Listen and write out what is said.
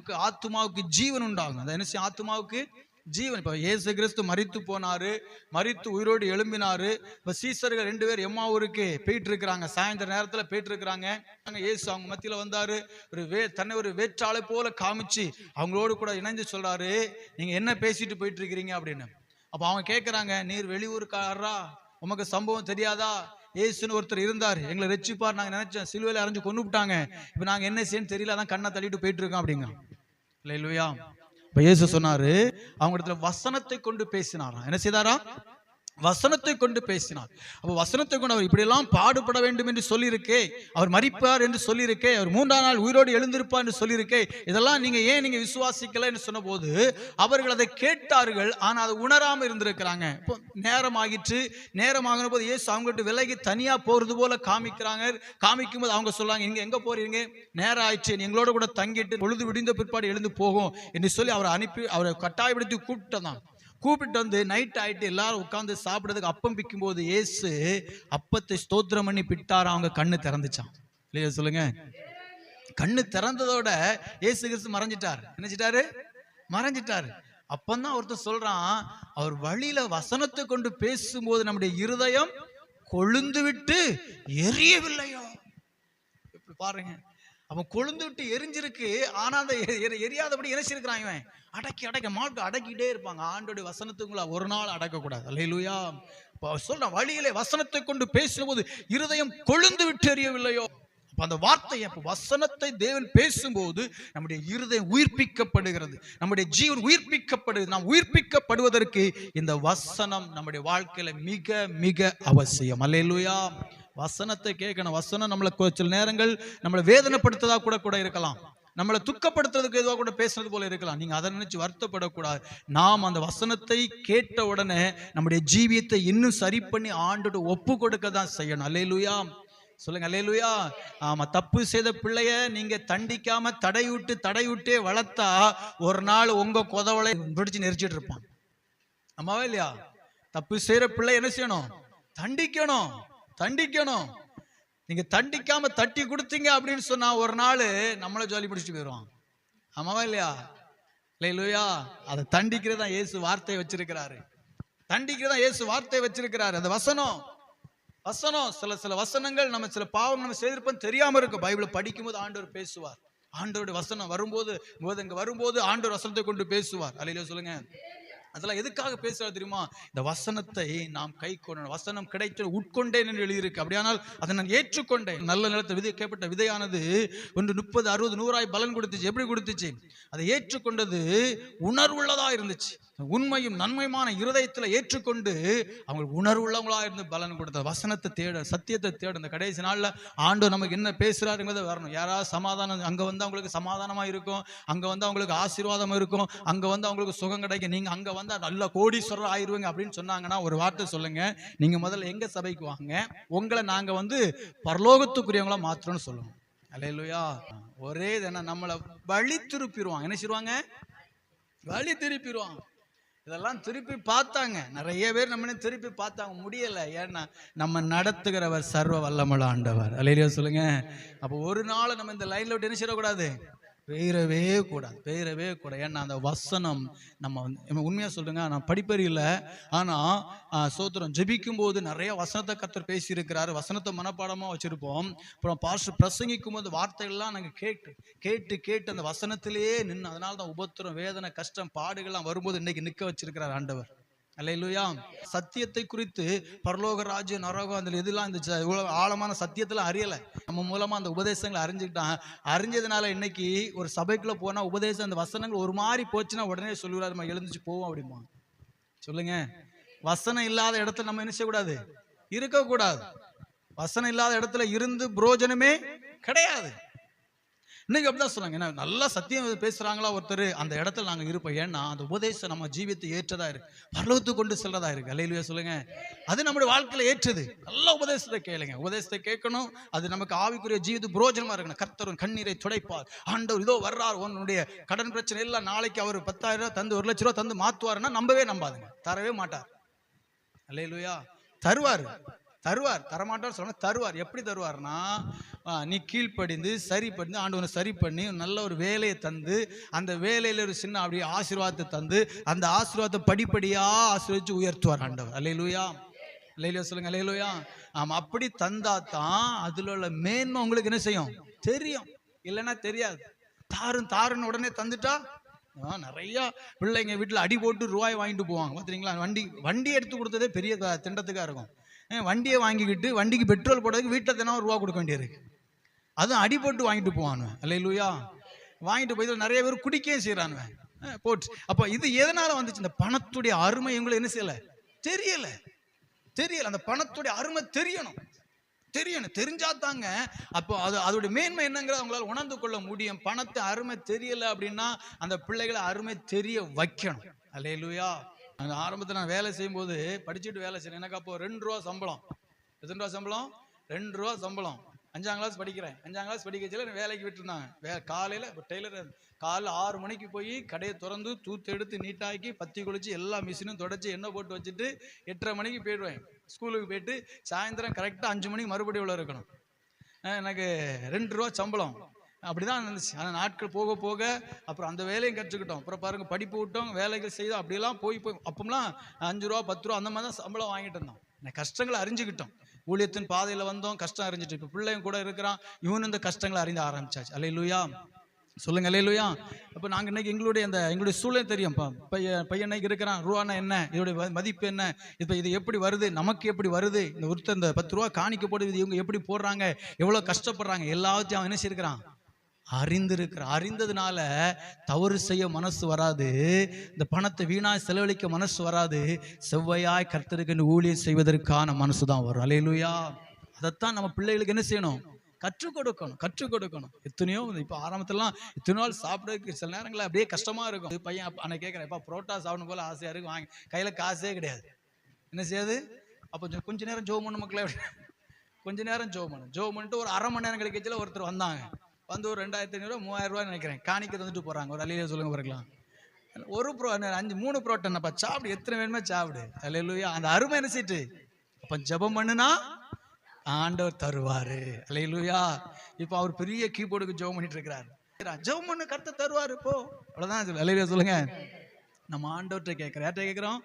நமக்கு ஆத்துமாவுக்கு ஜீவன் உண்டாகும். அது என்ன செய்யும்? ஆத்துமாவுக்கு ஜீவன். இப்ப இயேசு கிறிஸ்து மரித்து போனாரு, மரித்து உயிரோடு எழும்பினாரு. இப்ப சீசர்கள் 2 பேர் எம்மாவூருக்கு போயிட்டு இருக்கிறாங்க, சாயந்தர நேரத்துல போயிட்டு இருக்கிறாங்க. இயேசு அவங்க மத்தியில வந்தாரு, தன்னை ஒரு வேற்றாளை போல காமிச்சு அவங்களோடு கூட இணைஞ்சு சொல்றாரு, நீங்க என்ன பேசிட்டு போயிட்டு இருக்கிறீங்க அப்படின்னு. அப்ப அவங்க கேட்கறாங்க, நீர் வெளியூருக்காரரா, உமக்கு சம்பவம் தெரியாதா? இயேசுன்னு ஒருத்தர் இருந்தார், எங்களை ரட்சிப்பார், நாங்க நினைச்சோம், சிலுவையில அரைஞ்சு கொண்டு விட்டாங்க, இப்ப நாங்க என்ன செய்யணும் தெரியல, அதான் கண்ணை தள்ளிட்டு போயிட்டு இருக்கோம் அப்படிங்க. அல்லேலூயா. இப்ப இயேசு சொன்னாரு, அவங்க இடத்துல வசனத்தை கொண்டு பேசினாராம். என்ன செய்தாரா? வசனத்தை கொண்டு பேசினார். அப்ப வசனத்தை கொண்டு அவர் இப்படி எல்லாம் பாடுபட வேண்டும் என்று சொல்லியிருக்கே, அவர் மரிப்பார் என்று சொல்லியிருக்கே, அவர் 3ஆம் நாள் உயிரோடு எழுந்திருப்பார் என்று சொல்லியிருக்கே, இதெல்லாம் நீங்க விசுவாசிக்கல என்று சொன்ன போது அவர்கள் அதை கேட்டார்கள், ஆனா அதை உணராம இருந்திருக்கிறாங்க. இப்போ நேரமாகிற்று. நேரமாகின போது இயேசு அவங்ககிட்ட விலகி தனியா போறது போல காமிக்கும் போது அவங்க சொல்றாங்க, நீங்க எங்க போறீங்க? நேரம் ஆயிடுச்சு, எங்களோட கூட தங்கிட்டு பொழுது விடிந்த பிற்பாடு எழுந்து போகும் என்று சொல்லி அவரை அனுப்பி அவரை கட்டாயப்படுத்தி கூப்பிட்டு வந்து நைட் ஆயிட்டு எல்லாரும் உட்கார்ந்து சாப்பிடுறதுக்கு அப்பம் பிக்கும் போது இயேசு அப்பத்தை ஸ்தோத்திரம் பண்ணி பிட்டார அவங்க கண்ணு திறந்துச்சான். இல்லையா? சொல்லுங்க. கண்ணு திறந்ததோட இயேசு கிறிஸ்து மறைஞ்சிட்டாரு. நினைச்சிட்டாரு? மறைஞ்சிட்டாரு. அப்பந்தான் ஒருத்தர் சொல்றான், அவர் வழியில வசனத்தை கொண்டு பேசும்போது நம்முடைய இருதயம் கொழுந்து விட்டு எரியவில்லையோ. எப்படி பாருங்க, அவன் கொழுந்து விட்டு எரிஞ்சிருக்கு, ஆனா அந்த எரியாதபடி இணைச்சிருக்கிறான். இவன் அடக்கி மாட்டு அடக்கிட்டே இருப்பாங்க. ஆண்டோடைய வசனத்துக்குள்ள ஒரு நாள் அடக்கக்கூடாது. அல்லேலூயா. சொல்றான், வழியிலே வசனத்தை கொண்டு பேசும்போது இருதயம் கொழுந்து விட்டு எரியவில்லையோ. அந்த வார்த்தை, வசனத்தை தேவன் பேசும்போது நம்முடைய இருதயம் உயிர்ப்பிக்கப்படுகிறது, நம்முடைய ஜீவன் உயிர்ப்பிக்கப்படுகிறது. நாம் உயிர்ப்பிக்கப்படுவதற்கு இந்த வசனம் நம்முடைய வாழ்க்கையில மிக மிக அவசியம். அல்லேலூயா. வசனத்தை கேட்கணும். வசனம் நம்மளை சில நேரங்கள் நம்மளை வேதனைப்படுத்ததா கூட இருக்கலாம், நம்மளை துக்கப்படுத்துறதுக்கு எதுவாக கூட பேசுறது போல இருக்கலாம். நீங்க அதை நினைச்சு வருத்தப்படக்கூடாது. நாம் அந்த வசனத்தை கேட்ட உடனே நம்முடைய ஜீவியத்தை இன்னும் சரி பண்ணி ஆண்டோட ஒப்பு கொடுக்க தான் செய்யணும். அல்லேலூயா. சொல்லுங்க அல்லேலூயா. ஆமா, தப்பு செய்த பிள்ளைய நீங்க தண்டிக்காம தடைவிட்டே வளர்த்தா ஒரு நாள் உங்க கொதவளை பிடிச்சு நெரிச்சிட்டு இருப்பான். ஆமாவா இல்லையா? தப்பு செய்யற பிள்ளை என்ன செய்யணும்? தண்டிக்கணும். நீங்க தண்டிக்காம தட்டி கொடுத்தீங்க அப்படின்னு சொன்னா ஒரு நாள் நம்மள ஜாலி பிடிச்சிட்டு போயிடுவான். ஆமாவா இல்லையா? அல்லேலூயா. அதை தண்டிக்கிறதா இயேசு வார்த்தையை வச்சிருக்கிறாரு. அந்த வசனம் சில வசனங்கள் நம்ம சில பாவம் நம்ம செய்திருப்போம் தெரியாம இருக்கும். பைபிளை படிக்கும் போது ஆண்டவர் பேசுவார். ஆண்டவருடைய வசனம் வரும்போது ஆண்டவர் வசனத்தை கொண்டு பேசுவார். அல்லேலூயா. சொல்லுங்க. அதெல்லாம் எதுக்காக பேசுறது தெரியுமா? இந்த வசனத்தை நாம் கை கொள்ளணும். வசனம் கிடைத்த உட்கொண்டேன் என்று எழுதியிருக்கு. அப்படியானால் அதை நான் ஏற்றுக்கொண்டேன். நல்ல நிலத்தை விதைக்கப்பட்ட விதையானது 30, 60, 100 பலன் கொடுத்துச்சு. எப்படி கொடுத்துச்சு? அதை ஏற்றுக்கொண்டது உணர்வுள்ளதா இருந்துச்சு. உண்மையும் நன்மையுமான இருதயத்தில் ஏற்றுக்கொண்டு அவங்க உணர்வுள்ளவங்களா இருந்து பலன் கொடுத்த வசனத்தை தேட, சத்தியத்தை தேட. இந்த கடைசி நாள்ல ஆண்டவர் நமக்கு என்ன பேசுறாருங்கிறத வரணும். யாராவது சமாதானம் அங்க வந்து அவங்களுக்கு சமாதானமா இருக்கும், அங்க வந்து அவங்களுக்கு ஆசீர்வாதம் இருக்கும், அங்க வந்து அவங்களுக்கு சுகம் கிடைக்கும். நீங்க அங்க வந்தா நல்ல கோடீஸ்வரர் ஆயிருவீங்க அப்படின்னு சொன்னாங்கன்னா ஒரு வார்த்தை சொல்லுங்க, நீங்க முதல்ல எங்க சபைக்கு வாங்க, உங்களை நாங்க வந்து பரலோகத்துக்குரியவங்களா மாத்திரம்னு சொல்லணும். அல்லேலூயா. ஒரே என்ன நம்மளை வழி திருப்பிடுவாங்க. என்ன செய்வாங்க? வழி திருப்பிடுவாங்க. இதெல்லாம் திருப்பி பார்த்தாங்க, நிறைய பேர் நம்ம திருப்பி பார்த்தாங்க, முடியல. ஏன்னா நம்ம நடத்துகிறவர் சர்வ வல்லமுள்ள ஆண்டவர். அல்லேலூயா. சொல்லுங்க. அப்போ ஒரு நாள் நம்ம இந்த லைன்ல விட்டு என்ன செய்யக்கூடாது? பெயரவே கூடாது. ஏன்னா அந்த வசனம் நம்ம வந்து உண்மையா சொல்லுங்க, நான் படிப்பறியில்லை, ஆனா சோத்திரம் ஜெபிக்கும் போது நிறைய வசனத்தை கர்த்தர் பேசி இருக்கிறாரு. வசனத்தை மனப்பாடமா வச்சிருப்போம். அப்புறம் பாஸ்டர் பிரசங்கிக்கும் போது வார்த்தைகள்லாம் நாங்க கேட்டு அந்த வசனத்திலேயே நின்று, அதனால தான் உபத்திரம், வேதனை, கஷ்டம், பாடுகள்லாம் வரும்போது இன்னைக்கு நிற்க வச்சிருக்கிறார் ஆண்டவர். அல்லேலூயா. சத்தியத்தை குறித்து பரலோக ராஜ்யம், நரகம், அந்த இதெல்லாம் இந்த ஆழமான சத்தியத்தெல்லாம் அறியலை. நம்ம மூலமா அந்த உபதேசங்களை அறிஞ்சதுனால இன்னைக்கு ஒரு சபைக்குள்ள போனா உபதேசம் அந்த வசனங்கள் ஒரு மாதிரி போச்சுன்னா உடனே சொல்லுவாரு, நம்ம எழுந்துச்சு போவோம் அப்படிமா. சொல்லுங்க. வசனம் இல்லாத இடத்துல நம்ம என்ன செய்யக்கூடாது? இருக்கக்கூடாது. வசனம் இல்லாத இடத்துல இருந்து பிரயோஜனமே கிடையாது. இன்னைக்கு அப்படிதான் சொன்னாங்க. ஏன்னா நல்லா சத்தியம் பேசுறாங்களா ஒருத்தர், அந்த இடத்துல நாங்க இருப்போம். ஏன்னா அந்த உபதேசம் நம்ம ஜீவியத்தை ஏற்றதா இருக்கு, பரலோகத்துக்கு கொண்டு செல்றதா இருக்கு. அல்லேலூயா. சொல்லுங்க. அது நம்முடைய வாழ்க்கையில ஏற்றது. நல்ல உபதேசத்தை கேளுங்க. உபதேசத்தை கேட்கணும். அது நமக்கு ஆவிக்குரிய ஜீவித்து புரோஜனமா இருக்கணும். கர்த்தர் கண்ணீரை துடைப்பார். ஆண்டவர் இதோ வர்றார், உன்னுடைய கடன் பிரச்சனை எல்லாம் நாளைக்கு அவர் 10,000 ரூபாய் தந்து 1 லட்ச ரூபாய் தந்து மாத்துவாருன்னா நம்பவே நம்பாதுங்க. தரவே மாட்டார். அல்லேலூயா. தருவாரு. தருவார், தரமாட்டார் சொல்ல, தருவார். எப்படி தருவார்னா, நீ கீழ்ப்படிந்து சரிப்படிந்து ஆண்டவனை சரி பண்ணி நல்ல ஒரு வேலையை தந்து, அந்த வேலையில ஒரு சின்ன அப்படியே ஆசீர்வாதத்தை தந்து, அந்த ஆசீர்வாதத்தை படிப்படியா ஆசீர்வதிச்சு உயர்த்துவார் ஆண்டவர். அல்லேலூயா, அல்லேலூயா சொல்லுங்க, அல்லேலூயா. ஆமா, அப்படி தந்தா தான் அதுல உள்ள மேன்மை உங்களுக்கு என்ன செய்யும், தெரியும். இல்லைன்னா தெரியாது. தாருன்னு உடனே தந்துட்டா, நிறைய பிள்ளைங்க வீட்டில் அடி போட்டு ரூபாய் வாங்கிட்டு போவாங்க பார்த்துறீங்களா. வண்டி எடுத்து கொடுத்ததே பெரிய திண்டத்துக்காக இருக்கும். வண்டியை வாங்கிக்கிட்டு வண்டிக்கு பெட்ரோல் போடுறதுக்கு வீட்டில் தினம் ரூபா கொடுக்க வேண்டியிருக்கு. அதுவும் அடி போட்டு வாங்கிட்டு போவானுவ. அல்லேலூயா. வாங்கிட்டு போய் நிறைய பேர் குடிக்கவே செய்யறானுவ போட்டு. அப்போ இது எதனால வந்துச்சு? இந்த பணத்துடைய அருமை இவங்களை என்ன செய்யல, தெரியல. அந்த பணத்துடைய அருமை தெரியணும். தெரிஞ்சா தாங்க அப்போ அதோடைய மேன்மை என்னங்கிறத அவங்களால உணர்ந்து கொள்ள முடியும். பணத்தை அருமை தெரியல அப்படின்னா அந்த பிள்ளைகளை அருமை தெரிய வைக்கணும். அல்லேலூயா. அந்த ஆரம்பத்தில் நான் வேலை செய்யும் போது, படிச்சுட்டு வேலை செய்யணும், எனக்கு அப்போ 2 ரூபா சம்பளம். எத்தனை ரூபா சம்பளம்? 2 ரூபா சம்பளம். 5ஆம் கிளாஸ் படிக்கிறேன். 5ஆம் கிளாஸ் படிக்கச்சில வேலைக்கு விட்டுருந்தாங்க. காலையில் இப்போ டெய்லர், காலைல 6 மணிக்கு போய் கடையை திறந்து தூத்து எடுத்து நீட்டாக்கி பத்தி குளிச்சு எல்லா மிஷினும் தொடச்சி எண்ணெய் போட்டு வச்சுட்டு 8:30 மணிக்கு போயிடுவேன். ஸ்கூலுக்கு போயிட்டு சாயந்தரம் கரெக்டாக 5 மணிக்கு மறுபடியும் உள்ள இருக்கணும். எனக்கு 2 ரூபா சம்பளம். அப்படிதான் இருந்துச்சு. ஆனால் நாட்கள் போக போக அப்புறம் அந்த வேலையும் கற்றுக்கிட்டோம். அப்புறம் பாருங்க, படிப்பு விட்டோம், வேலைகள் செய்தோம். அப்படியெல்லாம் போய் அப்போம்லாம் 5 ரூபா 10 ரூபா அந்த மாதிரி தான் சம்பளம் வாங்கிட்டு இருந்தோம். கஷ்டங்களை அறிஞ்சுக்கிட்டோம். ஊழியத்தின் பாதையில் வந்தோம், கஷ்டம் அறிஞ்சிட்டு இப்போ பிள்ளைங்க கூட இருக்கிறான், இவனு இந்த கஷ்டங்களை அறிந்து ஆரம்பிச்சாச்சு. அல்லேலூயா சொல்லுங்க, அல்லேலூயா. அப்போ நாங்கள் இன்னைக்கு எங்களுடைய சூழ்நிலை தெரியும். பையன் இருக்கிறான், ரூபானா என்ன, இதோடைய மதிப்பு என்ன, இப்போ இது எப்படி வருது, நமக்கு எப்படி வருது, இந்த ஒருத்தர் இந்த 10 ரூபா காணிக்க போடுது, இவங்க எப்படி போடுறாங்க, எவ்வளோ கஷ்டப்படுறாங்க, எல்லாத்தையும் அவன் என்ன செய்யிருக்கிறான், அறிந்ததுனால தவறு செய்ய மனசு வராது. இந்த பணத்தை வீணாய் செலவழிக்க மனசு வராது. செவ்வையாய் கர்த்தருக்கு ஊழியம் செய்வதற்கான மனசு தான் வரும். அல்லேலூயா. அதைத்தான் நம்ம பிள்ளைகளுக்கு என்ன செய்யணும், கற்றுக் கொடுக்கணும். எத்தனையோ இப்போ ஆரம்பத்திலாம் இத்தனை நாள் சாப்பிட்றதுக்கு சில நேரங்களில் அப்படியே கஷ்டமா இருக்கும். பையன் அன்னைக்கு கேட்குறேன், இப்போ புரோட்டா சாப்பிடும் போல ஆசையா இருக்கு, வாங்கி கையில காசே கிடையாது, என்ன செய்யாது. அப்போ கொஞ்ச நேரம் ஜோம் பண்ண மக்களே, கொஞ்ச நேரம் ஜோம் பண்ணிட்டு ஒரு 1/2 மணி நேரம் கிடைக்கல ஒருத்தர் வந்தாங்க. வந்து ஒரு 2500 3000 ரூபாய் நினைக்கிறேன், காணிக்க தந்துட்டு போறாங்க. ஒரு அல்லேலூயா சொல்லுங்க பார்க்கலாம். ஒரு 3 புரோட்டா என்னப்பா, சாப்பிடு, எத்தனை வேணுமே சாப்பிடு. அல்லேலூயா. அந்த அருமை என்ன செய்யிட்டு, அப்ப ஜெபம் பண்ணுனா ஆண்டவர் தருவாரு. அல்லேலூயா. இப்ப அவர் பெரிய கீபோர்டுக்கு ஜெபம் பண்ணிட்டு இருக்கிறார். ஜெபம் பண்ணு, கர்த்தர் தருவாரு. இப்போ அவ்வளவுதான். அல்லேலூயா சொல்லுங்க. நம்ம ஆண்டவர்கிட்ட கேட்கிறோம். யார்கிட்ட கேட்கிறோம்?